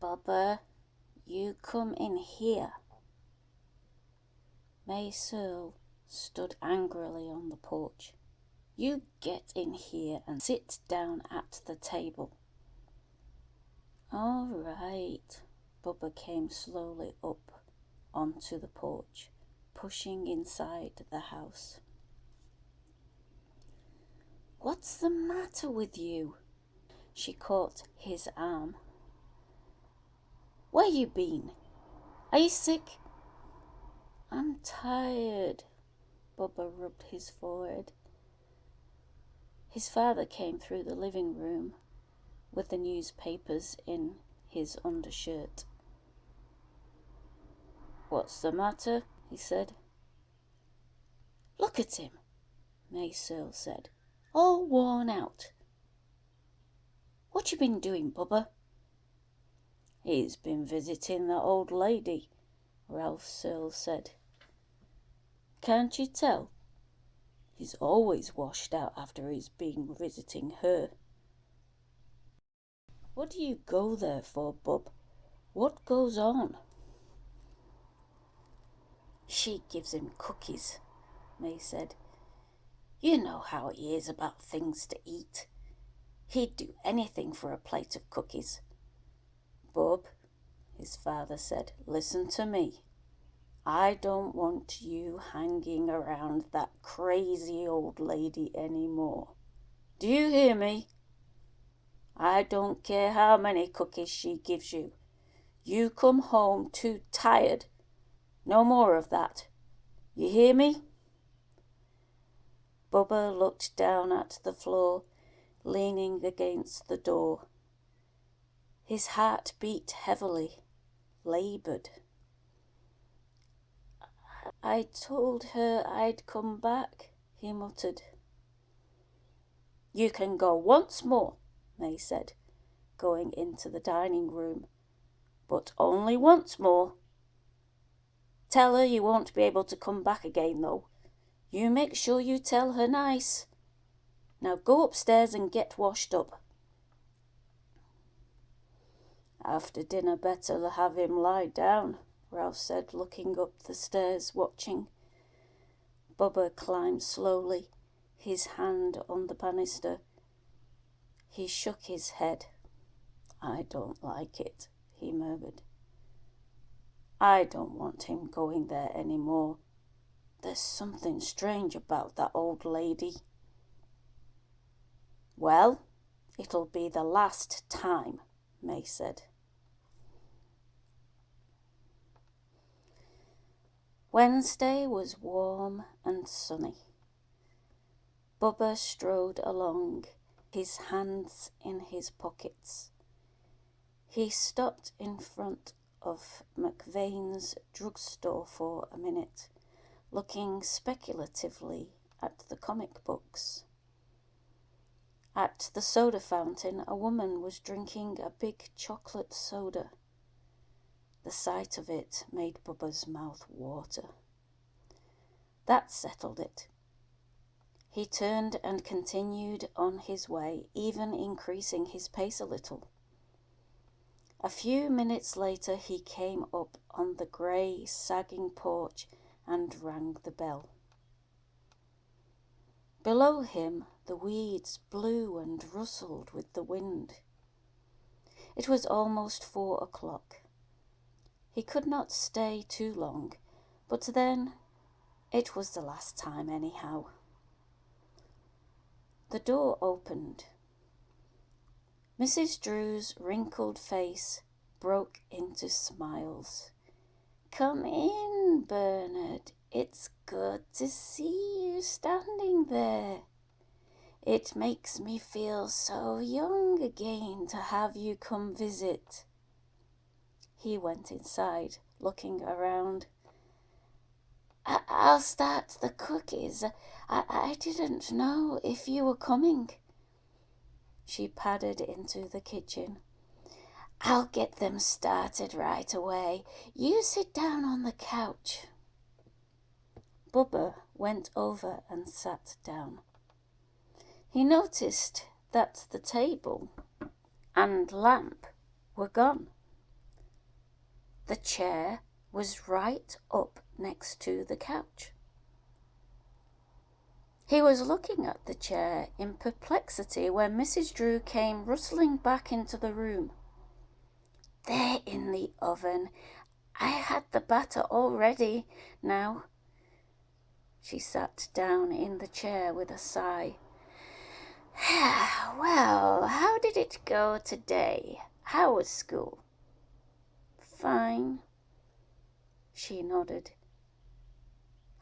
Bubba, you come in here. May Searle stood angrily on the porch. You get in here and sit down at the table. All right. Bubba came slowly up onto the porch, pushing inside the house. What's the matter with you? She caught his arm. Where you been? Are you sick? I'm tired. Bubba rubbed his forehead. His father came through the living room with the newspapers in his undershirt. What's the matter? He said. Look at him, May Searle said. All worn out. What you been doing, Bubba? He's been visiting the old lady, Ralph Searle said. Can't you tell? He's always washed out after he's been visiting her. What do you go there for, Bub? What goes on? She gives him cookies, May said. You know how he is about things to eat. He'd do anything for a plate of cookies. Bub, his father said, listen to me. I don't want you hanging around that crazy old lady anymore. Do you hear me? I don't care how many cookies she gives you. You come home too tired. No more of that. You hear me? Bubba looked down at the floor, leaning against the door. His heart beat heavily, laboured. I told her I'd come back, he muttered. You can go once more, May said, going into the dining room, but only once more. Tell her you won't be able to come back again, though. You make sure you tell her nice. Now go upstairs and get washed up. After dinner, better have him lie down, Ralph said, looking up the stairs, watching. Bubba climbed slowly, his hand on the banister. He shook his head. I don't like it, he murmured. I don't want him going there any more. There's something strange about that old lady. Well, it'll be the last time, May said. Wednesday was warm and sunny. Bubba strode along, his hands in his pockets. He stopped in front of McVein's drugstore for a minute, looking speculatively at the comic books. At the soda fountain, a woman was drinking a big chocolate soda. The sight of it made Bubba's mouth water. That settled it. He turned and continued on his way, even increasing his pace a little. A few minutes later he came up on the grey, sagging porch and rang the bell. Below him the weeds blew and rustled with the wind. It was almost 4 o'clock. He could not stay too long, but then it was the last time anyhow. The door opened. Mrs. Drew's wrinkled face broke into smiles. Come in, Bernard. It's good to see you standing there. It makes me feel so young again to have you come visit. He went inside, looking around. I'll start the cookies. I didn't know if you were coming. She padded into the kitchen. I'll get them started right away. You sit down on the couch. Bubba went over and sat down. He noticed that the table and lamp were gone. The chair was right up next to the couch. He was looking at the chair in perplexity when Mrs. Drew came rustling back into the room. "They're in the oven. I had the batter all ready now." She sat down in the chair with a sigh. "Well, how did it go today? How was school?" "Fine." She nodded.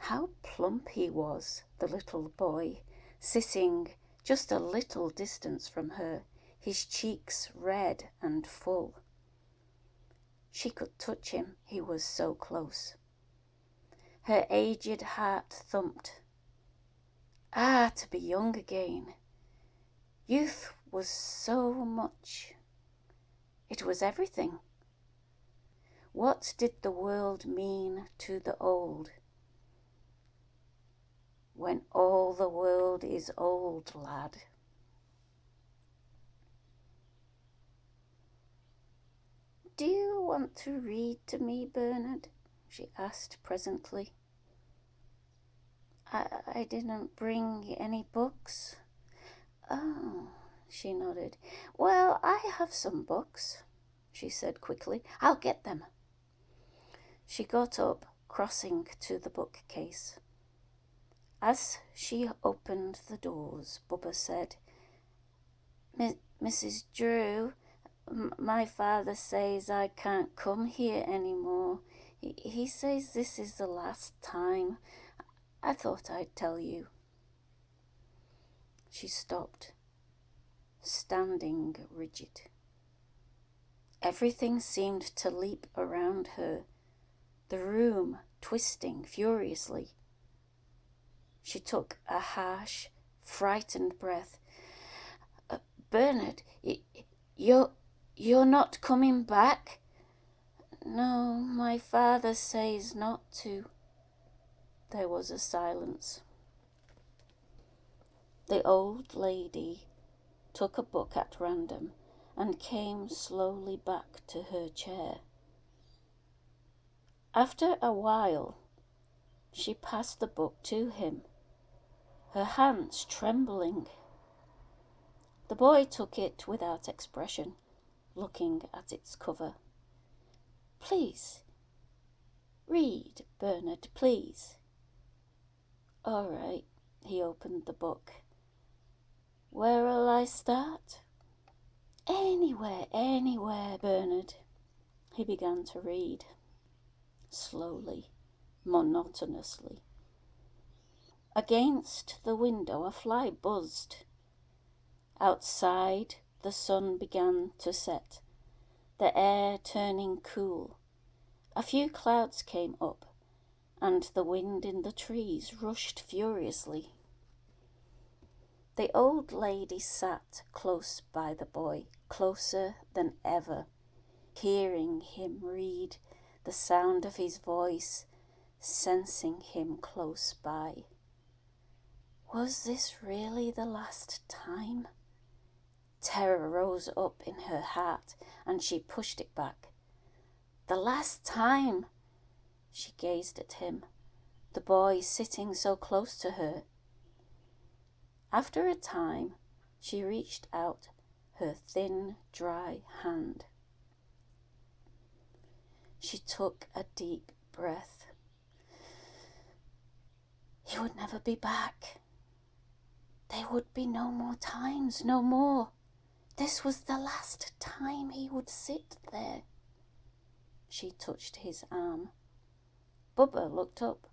How plump he was, the little boy, sitting just a little distance from her, his cheeks red and full. She could touch him, he was so close. Her aged heart thumped. To be young again. Youth was so much. It was everything. What did the world mean to the old? When all the world is old, lad. "Do you want to read to me, Bernard?" she asked presently. I didn't bring any books." "Oh," she nodded. "Well, I have some books," she said quickly. "I'll get them." She got up, crossing to the bookcase. As she opened the doors, Buba said, "Mrs. Drew, my father says I can't come here anymore. He says this is the last time. I thought I'd tell you." She stopped, standing rigid. Everything seemed to leap around her, the room twisting furiously. She took a harsh, frightened breath. "Bernard, you're not coming back?" "No, my father says not to." There was a silence. The old lady took a book at random and came slowly back to her chair. After a while, she passed the book to him, her hands trembling. The boy took it without expression, looking at its cover. "Please, read, Bernard, please." "All right." He opened the book. "Where'll I start?" Anywhere, Bernard." He began to read, slowly, monotonously. Against the window a fly buzzed. Outside the sun began to set, the air turning cool. A few clouds came up, and the wind in the trees rushed furiously. The old lady sat close by the boy, closer than ever, hearing him read, the sound of his voice, sensing him close by. Was this really the last time? Terror rose up in her heart, and she pushed it back. The last time! She gazed at him, the boy sitting so close to her. After a time, she reached out her thin, dry hand. She took a deep breath. He would never be back. There would be no more times, no more. This was the last time he would sit there. She touched his arm. Buba looked up.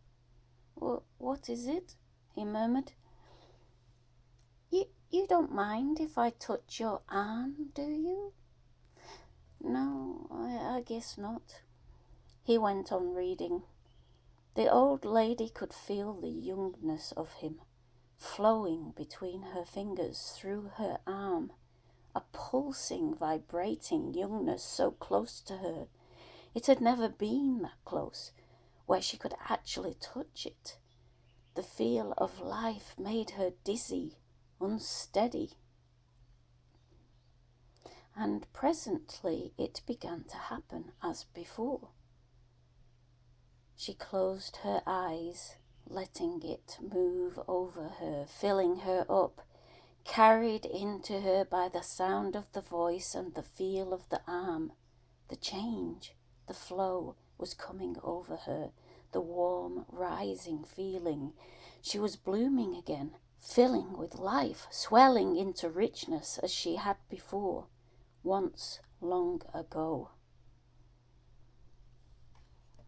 What is it?" he murmured. You don't mind if I touch your arm, do you?" "No, I guess not." He went on reading. The old lady could feel the youngness of him flowing between her fingers through her arm, a pulsing, vibrating youngness so close to her. It had never been that close, where she could actually touch it. The feel of life made her dizzy, unsteady. And presently it began to happen as before. She closed her eyes, letting it move over her, filling her up, carried into her by the sound of the voice and the feel of the arm. The change, the flow was coming over her, the warm, rising feeling. She was blooming again, filling with life, swelling into richness as she had before, once long ago.